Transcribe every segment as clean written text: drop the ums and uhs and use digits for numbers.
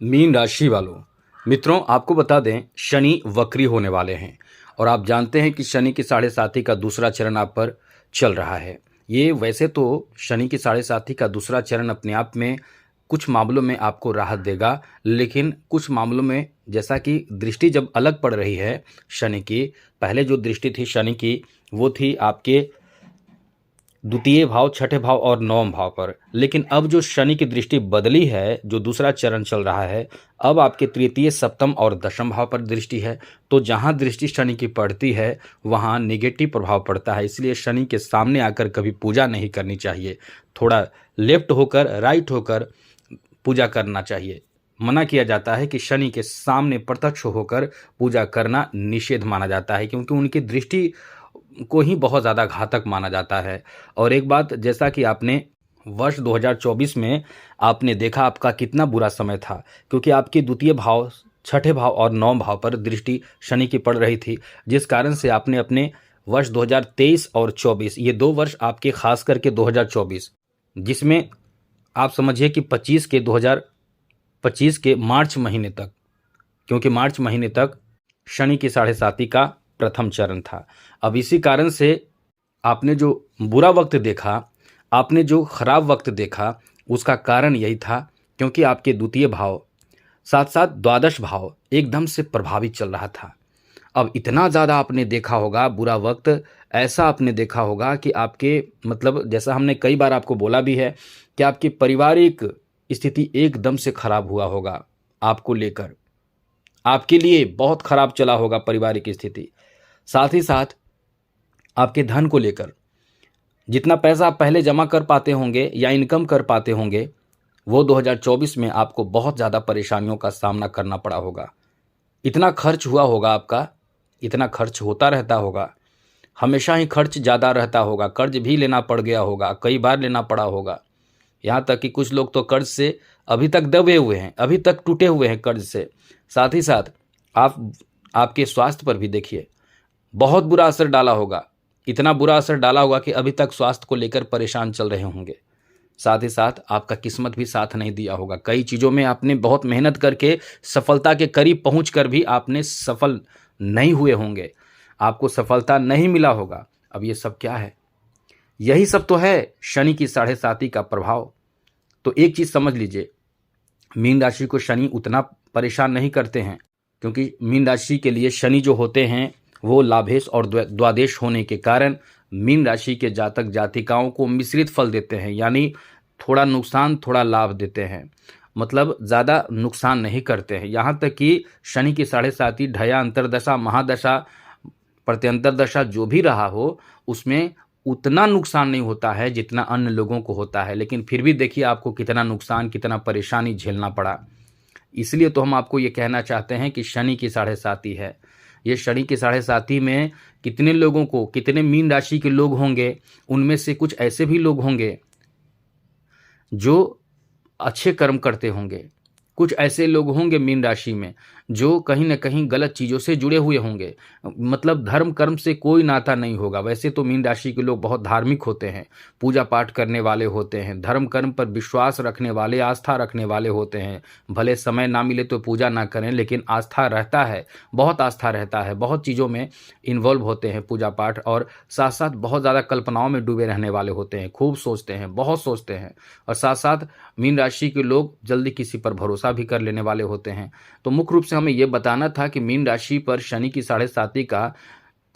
Mean राशि वालों, मित्रों आपको बता दें शनि वक्री होने वाले हैं और आप जानते हैं कि शनि की साढ़े साथी का दूसरा चरण आप पर चल रहा है। ये वैसे तो शनि की साढ़े साथी का दूसरा चरण अपने आप में कुछ मामलों में आपको राहत देगा, लेकिन कुछ मामलों में जैसा कि दृष्टि जब अलग पड़ रही है शनि की, पहले जो दृष्टि थी शनि की वो थी आपके द्वितीय भाव, छठे भाव और नवम भाव पर, लेकिन अब जो शनि की दृष्टि बदली है, जो दूसरा चरण चल रहा है, अब आपके तृतीय, सप्तम और दशम भाव पर दृष्टि है। तो जहां दृष्टि शनि की पड़ती है वहां नेगेटिव प्रभाव पड़ता है, इसलिए शनि के सामने आकर कभी पूजा नहीं करनी चाहिए। थोड़ा लेफ्ट होकर, राइट होकर पूजा करना चाहिए। मना किया जाता है कि शनि के सामने प्रत्यक्ष होकर पूजा करना निषेध माना जाता है, क्योंकि उनकी दृष्टि को ही बहुत ज़्यादा घातक माना जाता है। और एक बात, जैसा कि आपने वर्ष 2024 में आपने देखा आपका कितना बुरा समय था, क्योंकि आपके द्वितीय भाव, छठे भाव और नवम भाव पर दृष्टि शनि की पड़ रही थी, जिस कारण से आपने अपने वर्ष 2023 और 24, ये 2 वर्ष आपके, खास करके 2024, जिसमें आप समझिए कि 2025 के मार्च महीने तक, क्योंकि मार्च महीने तक शनि की साढ़े साती का प्रथम चरण था। अब इसी कारण से आपने जो बुरा वक्त देखा, आपने जो खराब वक्त देखा, उसका कारण यही था क्योंकि आपके द्वितीय भाव साथ साथ द्वादश भाव एकदम से प्रभावित चल रहा था। अब इतना ज़्यादा आपने देखा होगा बुरा वक्त, ऐसा आपने देखा होगा कि आपके, मतलब जैसा हमने कई बार आपको बोला भी है कि आपकी पारिवारिक स्थिति एकदम से खराब हुआ होगा, आपको लेकर आपके लिए बहुत खराब चला होगा पारिवारिक स्थिति। साथ ही साथ आपके धन को लेकर जितना पैसा आप पहले जमा कर पाते होंगे या इनकम कर पाते होंगे, वो 2024 में आपको बहुत ज़्यादा परेशानियों का सामना करना पड़ा होगा। इतना खर्च हुआ होगा आपका, इतना खर्च होता रहता होगा, हमेशा ही खर्च ज़्यादा रहता होगा, कर्ज भी लेना पड़ गया होगा, कई बार लेना पड़ा होगा। यहाँ तक कि कुछ लोग तो कर्ज से अभी तक दबे हुए हैं, अभी तक टूटे हुए हैं कर्ज से। साथ ही साथ आपके स्वास्थ्य पर भी देखिए बहुत बुरा असर डाला होगा, इतना बुरा असर डाला होगा कि अभी तक स्वास्थ्य को लेकर परेशान चल रहे होंगे। साथ ही साथ आपका किस्मत भी साथ नहीं दिया होगा, कई चीज़ों में आपने बहुत मेहनत करके सफलता के करीब पहुंचकर भी आपने सफल नहीं हुए होंगे, आपको सफलता नहीं मिला होगा। अब ये सब क्या है? यही सब तो है शनि की साढ़े साती का प्रभाव। तो एक चीज़ समझ लीजिए, मीन राशि को शनि उतना परेशान नहीं करते हैं, क्योंकि मीन राशि के लिए शनि जो होते हैं वो लाभेश और द्वादेश होने के कारण मीन राशि के जातक जातिकाओं को मिश्रित फल देते हैं, यानी थोड़ा नुकसान थोड़ा लाभ देते हैं, मतलब ज़्यादा नुकसान नहीं करते हैं। यहाँ तक कि शनि की साढ़े साती ढया अंतरदशा, महादशा, प्रत्यंतर दशा जो भी रहा हो, उसमें उतना नुकसान नहीं होता है जितना अन्य लोगों को होता है, लेकिन फिर भी देखिए आपको कितना नुकसान, कितना परेशानी झेलना पड़ा। इसलिए तो हम आपको ये कहना चाहते हैं कि शनि की साढ़े साती है। ये शनि की साढ़े साती में कितने लोगों को, कितने मीन राशि के लोग होंगे, उनमें से कुछ ऐसे भी लोग होंगे जो अच्छे कर्म करते होंगे, कुछ ऐसे लोग होंगे मीन राशि में जो कहीं ना कहीं गलत चीज़ों से जुड़े हुए होंगे, मतलब धर्म कर्म से कोई नाता नहीं होगा। वैसे तो मीन राशि के लोग बहुत धार्मिक होते हैं, पूजा पाठ करने वाले होते हैं, धर्म कर्म पर विश्वास रखने वाले, आस्था रखने वाले होते हैं। भले समय ना मिले तो पूजा ना करें, लेकिन आस्था रहता है, बहुत आस्था रहता है, बहुत चीज़ों में इन्वॉल्व होते हैं पूजा पाठ, और साथ साथ बहुत ज़्यादा कल्पनाओं में डूबे रहने वाले होते हैं, खूब सोचते हैं, बहुत सोचते हैं। और साथ साथ मीन राशि के लोग जल्दी किसी पर भरोसा भी कर लेने वाले होते हैं। तो मुख्य रूप से हमें यह बताना था कि मीन राशि पर शनि की साढ़े साती का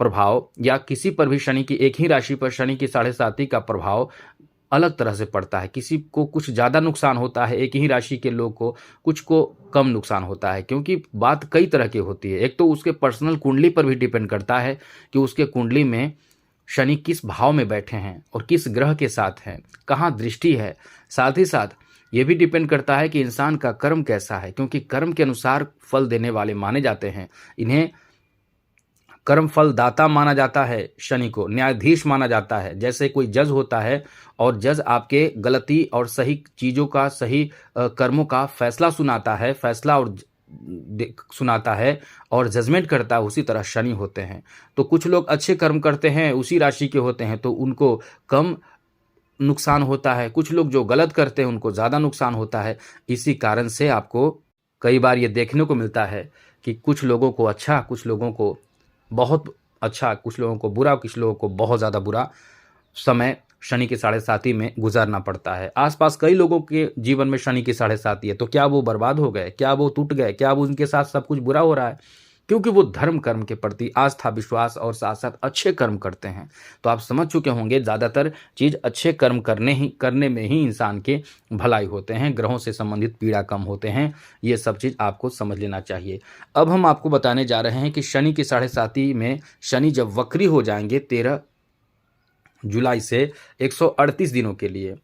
प्रभाव, या किसी पर भी शनि की, एक ही राशि पर शनि की साढ़े साती का प्रभाव अलग तरह से पड़ता है। किसी को कुछ ज़्यादा नुकसान होता है, एक ही राशि के लोग को कुछ को कम नुकसान होता है, क्योंकि बात कई तरह की होती है। एक तो उसके पर्सनल कुंडली पर भी डिपेंड करता है कि उसके कुंडली में शनि किस भाव में बैठे हैं और किस ग्रह के साथ हैं, कहाँ दृष्टि है। साथ ही साथ ये भी डिपेंड करता है कि इंसान का कर्म कैसा है, क्योंकि कर्म के अनुसार फल देने वाले माने जाते हैं। इन्हें कर्म फल दाता माना जाता है, शनि को न्यायाधीश माना जाता है। जैसे कोई जज होता है और जज आपके गलती और सही चीज़ों का, सही कर्मों का फैसला सुनाता है, फैसला और सुनाता है और जजमेंट करता है, उसी तरह शनि होते हैं। तो कुछ लोग अच्छे कर्म करते हैं, उसी राशि के होते हैं, तो उनको कम नुकसान होता है, कुछ लोग जो गलत करते हैं उनको ज़्यादा नुकसान होता है। इसी कारण से आपको कई बार ये देखने को मिलता है कि कुछ लोगों को अच्छा, कुछ लोगों को बहुत अच्छा, कुछ लोगों को बुरा, कुछ लोगों को बहुत ज़्यादा बुरा समय शनि की साढ़े साती में गुजारना पड़ता है। आसपास कई लोगों के जीवन में शनि की साढ़े साती है, तो क्या वो बर्बाद हो गए? क्या वो टूट गए? क्या वो उनके साथ सब कुछ बुरा हो रहा है? क्योंकि वो धर्म कर्म के प्रति आस्था, विश्वास और साथ साथ अच्छे कर्म करते हैं। तो आप समझ चुके होंगे, ज़्यादातर चीज़ अच्छे कर्म करने में ही इंसान के भलाई होते हैं, ग्रहों से संबंधित पीड़ा कम होते हैं। ये सब चीज़ आपको समझ लेना चाहिए। अब हम आपको बताने जा रहे हैं कि शनि की साढ़े साती में शनि जब वक्री हो जाएंगे 13 जुलाई से 138 दिनों के लिए,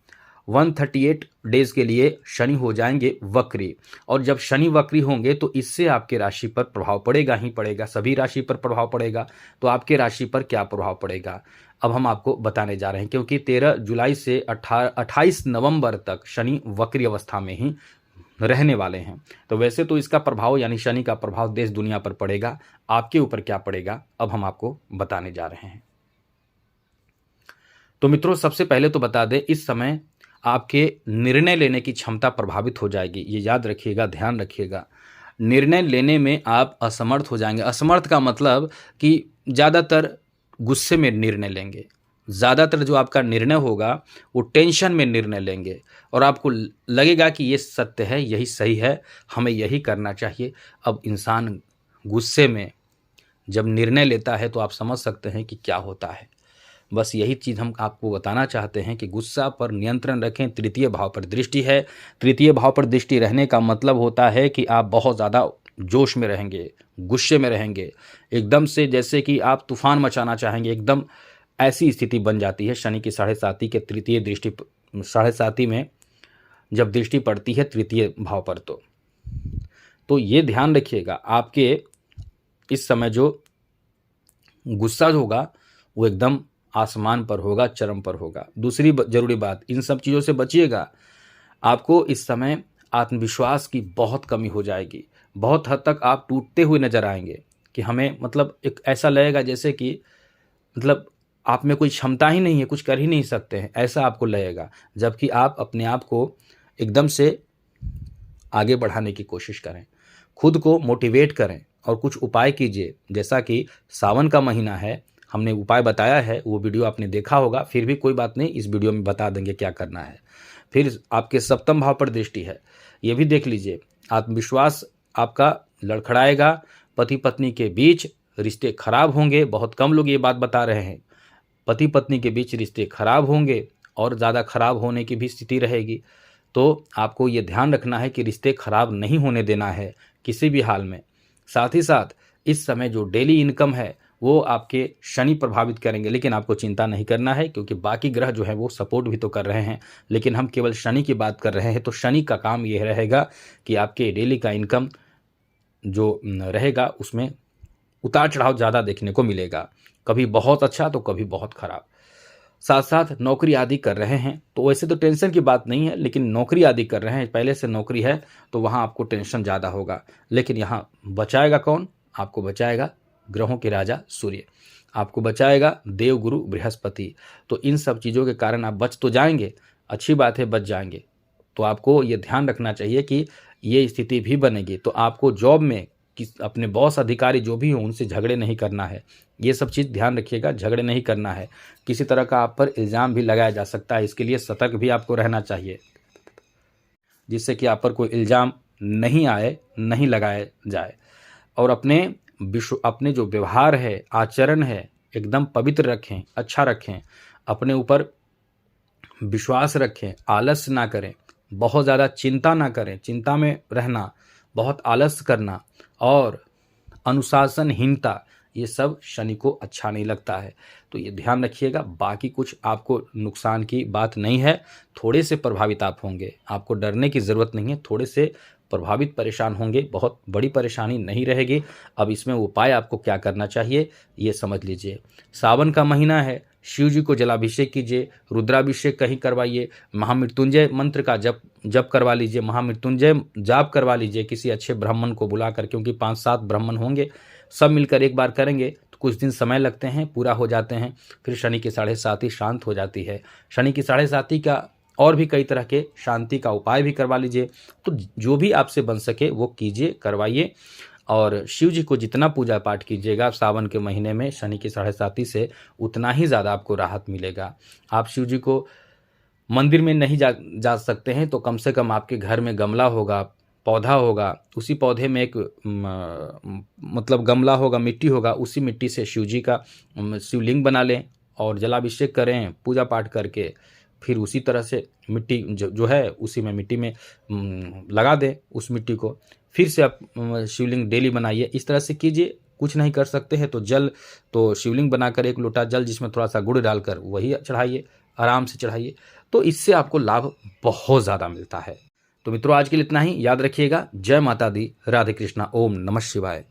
138 डेज के लिए शनि हो जाएंगे वक्री। और जब शनि वक्री होंगे तो इससे आपके राशि पर प्रभाव पड़ेगा ही पड़ेगा, सभी राशि पर प्रभाव पड़ेगा। तो आपके राशि पर क्या प्रभाव पड़ेगा अब हम आपको बताने जा रहे हैं, क्योंकि 13 जुलाई से 28 नवंबर तक शनि वक्री अवस्था में ही रहने वाले हैं। तो वैसे तो इसका प्रभाव यानी शनि का प्रभाव देश दुनिया पर पड़ेगा, आपके ऊपर क्या पड़ेगा अब हम आपको बताने जा रहे हैं। तो मित्रों, सबसे पहले तो बता दें, इस समय आपके निर्णय लेने की क्षमता प्रभावित हो जाएगी। ये याद रखिएगा, ध्यान रखिएगा। निर्णय लेने में आप असमर्थ हो जाएंगे। असमर्थ का मतलब कि ज़्यादातर गुस्से में निर्णय लेंगे। ज़्यादातर जो आपका निर्णय होगा वो टेंशन में निर्णय लेंगे और आपको लगेगा कि ये सत्य है, यही सही है, हमें यही करना चाहिए। अब इंसान गुस्से में जब निर्णय लेता है तो आप समझ सकते हैं कि क्या होता है। बस यही चीज़ हम आपको बताना चाहते हैं कि गुस्सा पर नियंत्रण रखें। तृतीय भाव पर दृष्टि है। तृतीय भाव पर दृष्टि रहने का मतलब होता है कि आप बहुत ज़्यादा जोश में रहेंगे, गुस्से में रहेंगे, एकदम से जैसे कि आप तूफान मचाना चाहेंगे, एकदम ऐसी स्थिति बन जाती है शनि की साढ़े साती के तृतीय दृष्टि, साढ़े साती में जब दृष्टि पड़ती है तृतीय भाव पर। तो ये ध्यान रखिएगा, आपके इस समय जो गुस्सा होगा वो एकदम आसमान पर होगा, चरम पर होगा। दूसरी जरूरी बात, इन सब चीज़ों से बचिएगा। आपको इस समय आत्मविश्वास की बहुत कमी हो जाएगी। बहुत हद तक आप टूटते हुए नजर आएंगे कि हमें मतलब एक ऐसा लगेगा जैसे कि मतलब आप में कोई क्षमता ही नहीं है, कुछ कर ही नहीं सकते हैं, ऐसा आपको लगेगा। जबकि आप अपने आप को एकदम से आगे बढ़ाने की कोशिश करें, खुद को मोटिवेट करें और कुछ उपाय कीजिए। जैसा कि सावन का महीना है, हमने उपाय बताया है, वो वीडियो आपने देखा होगा, फिर भी कोई बात नहीं, इस वीडियो में बता देंगे क्या करना है। फिर आपके सप्तम भाव पर दृष्टि है, ये भी देख लीजिए। आत्मविश्वास आपका लड़खड़ाएगा, पति पत्नी के बीच रिश्ते खराब होंगे। बहुत कम लोग ये बात बता रहे हैं, पति पत्नी के बीच रिश्ते खराब होंगे और ज़्यादा खराब होने की भी स्थिति रहेगी। तो आपको ये ध्यान रखना है कि रिश्ते खराब नहीं होने देना है किसी भी हाल में। साथ ही साथ इस समय जो डेली इनकम है वो आपके शनि प्रभावित करेंगे, लेकिन आपको चिंता नहीं करना है क्योंकि बाकी ग्रह जो है वो सपोर्ट भी तो कर रहे हैं, लेकिन हम केवल शनि की बात कर रहे हैं। तो शनि का काम ये रहेगा कि आपके डेली का इनकम जो रहेगा उसमें उतार चढ़ाव ज़्यादा देखने को मिलेगा, कभी बहुत अच्छा तो कभी बहुत खराब। साथ साथ नौकरी आदि कर रहे हैं तो वैसे तो टेंशन की बात नहीं है, लेकिन नौकरी आदि कर रहे हैं, पहले से नौकरी है तो वहाँ आपको टेंशन ज़्यादा होगा। लेकिन यहाँ बचाएगा कौन? आपको बचाएगा ग्रहों के राजा सूर्य, आपको बचाएगा देवगुरु बृहस्पति। तो इन सब चीज़ों के कारण आप बच तो जाएंगे, अच्छी बात है, बच जाएंगे। तो आपको ये ध्यान रखना चाहिए कि ये स्थिति भी बनेगी तो आपको जॉब में कि अपने बॉस अधिकारी जो भी हो उनसे झगड़े नहीं करना है। ये सब चीज़ ध्यान रखिएगा, झगड़े नहीं करना है। किसी तरह का आप पर इल्ज़ाम भी लगाया जा सकता है, इसके लिए सतर्क भी आपको रहना चाहिए, जिससे कि आप पर कोई इल्ज़ाम नहीं आए, नहीं लगाया जाए। और अपने जो व्यवहार है, आचरण है, एकदम पवित्र रखें, अच्छा रखें, अपने ऊपर विश्वास रखें, आलस्य ना करें, बहुत ज़्यादा चिंता ना करें, चिंता में रहना, बहुत आलस्य करना और अनुशासनहीनता, ये सब शनि को अच्छा नहीं लगता है। तो ये ध्यान रखिएगा। बाकी कुछ आपको नुकसान की बात नहीं है, थोड़े से प्रभावित आप होंगे, आपको डरने की ज़रूरत नहीं है, थोड़े से प्रभावित परेशान होंगे, बहुत बड़ी परेशानी नहीं रहेगी। अब इसमें उपाय आपको क्या करना चाहिए ये समझ लीजिए। सावन का महीना है, शिव जी को जलाभिषेक कीजिए, रुद्राभिषेक कहीं करवाइए, महामृत्युंजय मंत्र का जप करवा लीजिए, महामृत्युंजय जाप करवा लीजिए किसी अच्छे ब्राह्मण को बुलाकर, क्योंकि 5-7 ब्राह्मण होंगे, सब मिलकर एक बार करेंगे तो कुछ दिन समय लगते हैं, पूरा हो जाते हैं, फिर शनि की साढ़े साती शांत हो जाती है। शनि की साढ़े साती का और भी कई तरह के शांति का उपाय भी करवा लीजिए। तो जो भी आपसे बन सके वो कीजिए, करवाइए। और शिव जी को जितना पूजा पाठ कीजिएगा सावन के महीने में शनि की 7.5 से, उतना ही ज़्यादा आपको राहत मिलेगा। आप शिव जी को मंदिर में नहीं जा सकते हैं तो कम से कम आपके घर में गमला होगा, पौधा होगा, उसी पौधे में एक मतलब गमला होगा, मिट्टी होगा, उसी मिट्टी से शिव जी का शिवलिंग बना लें और जलाभिषेक करें पूजा पाठ करके। फिर उसी तरह से मिट्टी जो है उसी में मिट्टी में लगा दें उस मिट्टी को। फिर से आप शिवलिंग डेली बनाइए, इस तरह से कीजिए। कुछ नहीं कर सकते हैं तो जल, तो शिवलिंग बनाकर 1 लोटा जल जिसमें थोड़ा सा गुड़ डालकर वही चढ़ाइए, आराम से चढ़ाइए। तो इससे आपको लाभ बहुत ज़्यादा मिलता है। तो मित्रों आज के लिए इतना ही। याद रखिएगा, जय माता दी, राधे कृष्णा, ओम नमः शिवाय।